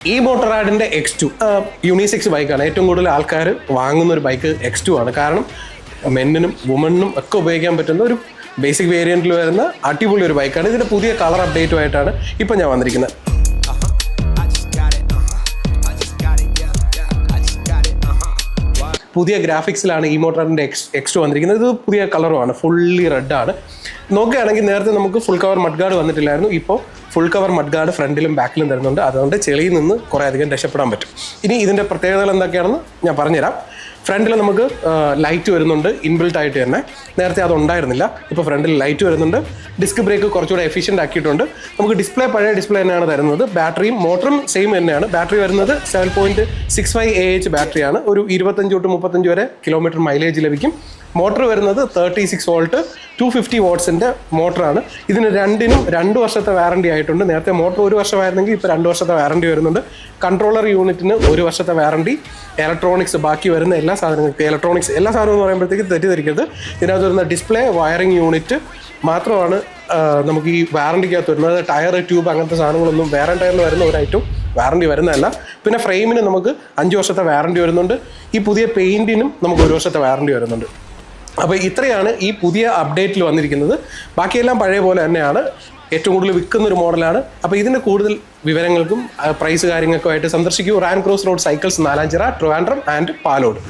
ഈ മോട്ടോറാഡിൻ്റെ X2 unisex ബൈക്കാണ്. ഏറ്റവും കൂടുതൽ ആൾക്കാർ വാങ്ങുന്ന ഒരു ബൈക്ക് X2 ആണ്. കാരണം മെന്നിനും വുമണിനും ഒക്കെ ഉപയോഗിക്കാൻ പറ്റുന്ന ഒരു ബേസിക് വേരിയൻറ്റിൽ വരുന്ന അടിപൊളി ഒരു ബൈക്കാണ്. ഇതിൻ്റെ പുതിയ കളർ അപ്ഡേറ്റുമായിട്ടാണ് ഇപ്പം ഞാൻ വന്നിരിക്കുന്നത്. പുതിയ ഗ്രാഫിക്സിലാണ് ഈ മോട്ടോറിൻ്റെ X2 വന്നിരിക്കുന്നത്. ഇത് പുതിയ കളറുമാണ്, ഫുള്ളി റെഡാണ്. നോക്കുകയാണെങ്കിൽ നേരത്തെ നമുക്ക് ഫുൾ കവർ മഡ്ഗാർഡ് വന്നിട്ടില്ലായിരുന്നു. ഇപ്പോൾ ഫുൾ കവർ മഡ്ഗാർഡ് ഫ്രണ്ടിലും ബാക്കിലും തരുന്നുണ്ട്. അതുകൊണ്ട് ചെളിയിൽ നിന്ന് കുറേ അധികം രക്ഷപ്പെടാൻ പറ്റും. ഇനി ഇതിൻ്റെ പ്രത്യേകതകൾ എന്തൊക്കെയാണെന്ന് ഞാൻ പറഞ്ഞുതരാം. ഫ്രണ്ടിൽ നമുക്ക് ലൈറ്റ് വരുന്നുണ്ട് ഇൻബിൽട്ട് ആയിട്ട് തന്നെ. നേരത്തെ അതുണ്ടായിരുന്നില്ല, ഇപ്പോൾ ഫ്രണ്ടിൽ ലൈറ്റ് വരുന്നുണ്ട്. ഡിസ്ക് ബ്രേക്ക് കുറച്ചുകൂടെ എഫിഷ്യൻ്റ് ആക്കിയിട്ടുണ്ട്. നമുക്ക് ഡിസ്പ്ലേ പഴയ ഡിസ്പ്ലേ തന്നെയാണ് തരുന്നത്. ബാറ്ററിയും മോട്ടറും സെയിം തന്നെയാണ്. ബാറ്ററി വരുന്നത് 7.65 AH ബാറ്ററിയാണ്. ഒരു 25 തൊട്ട് 35 വരെ കിലോമീറ്റർ മൈലേജ് ലഭിക്കും. മോട്ടർ വരുന്നത് 36 വോൾട്ട് 250 വാട്ട്സിൻ്റെ മോട്ടറാണ്. ഇതിന് രണ്ടിനും 2 വർഷത്തെ വാറണ്ടി ആയിട്ടുണ്ട്. നേരത്തെ മോട്ടർ 1 വർഷമായിരുന്നെങ്കിൽ ഇപ്പോൾ 2 വർഷത്തെ വാറണ്ടി വരുന്നുണ്ട്. കൺട്രോളർ യൂണിറ്റിന് 1 വർഷത്തെ വാറണ്ടി. ഇലക്ട്രോണിക്സ് ബാക്കി വരുന്ന എല്ലാ സാധനങ്ങൾക്കും ഇലക്ട്രോണിക്സ് എല്ലാ സാധനവും എന്ന് പറയുമ്പോഴത്തേക്ക് തെറ്റിദ്ധരിക്കരുത്. ഇതിനകത്ത് വരുന്ന ഡിസ്പ്ലേ വയറിംഗ് യൂണിറ്റ് മാത്രമാണ് നമുക്ക് ഈ വാറണ്ടിക്കകത്ത് വരുന്നത്. ടയർ ട്യൂബ് അങ്ങനത്തെ സാധനങ്ങളൊന്നും വേറെ ടയറിൽ വരുന്ന ഒരു ഐറ്റം വാറണ്ടി വരുന്നതല്ല. പിന്നെ ഫ്രെയിമിന് നമുക്ക് 5 വർഷത്തെ വാറണ്ടി വരുന്നുണ്ട്. ഈ പുതിയ പെയിൻറ്റിനും നമുക്ക് 1 വർഷത്തെ വാറണ്ടി വരുന്നുണ്ട്. അപ്പോൾ ഇത്രയാണ് ഈ പുതിയ അപ്ഡേറ്റിൽ വന്നിരിക്കുന്നത്. ബാക്കിയെല്ലാം പഴയ പോലെ തന്നെയാണ്. ഏറ്റവും കൂടുതൽ വിൽക്കുന്നൊരു മോഡലാണ്. അപ്പോൾ ഇതിൻ്റെ കൂടുതൽ വിവരങ്ങൾക്കും പ്രൈസ് കാര്യങ്ങൾക്കുമായിട്ട് സന്ദർശിക്കൂ റാൻ cross road cycles, Nalanchira, Trivandrum and Palode.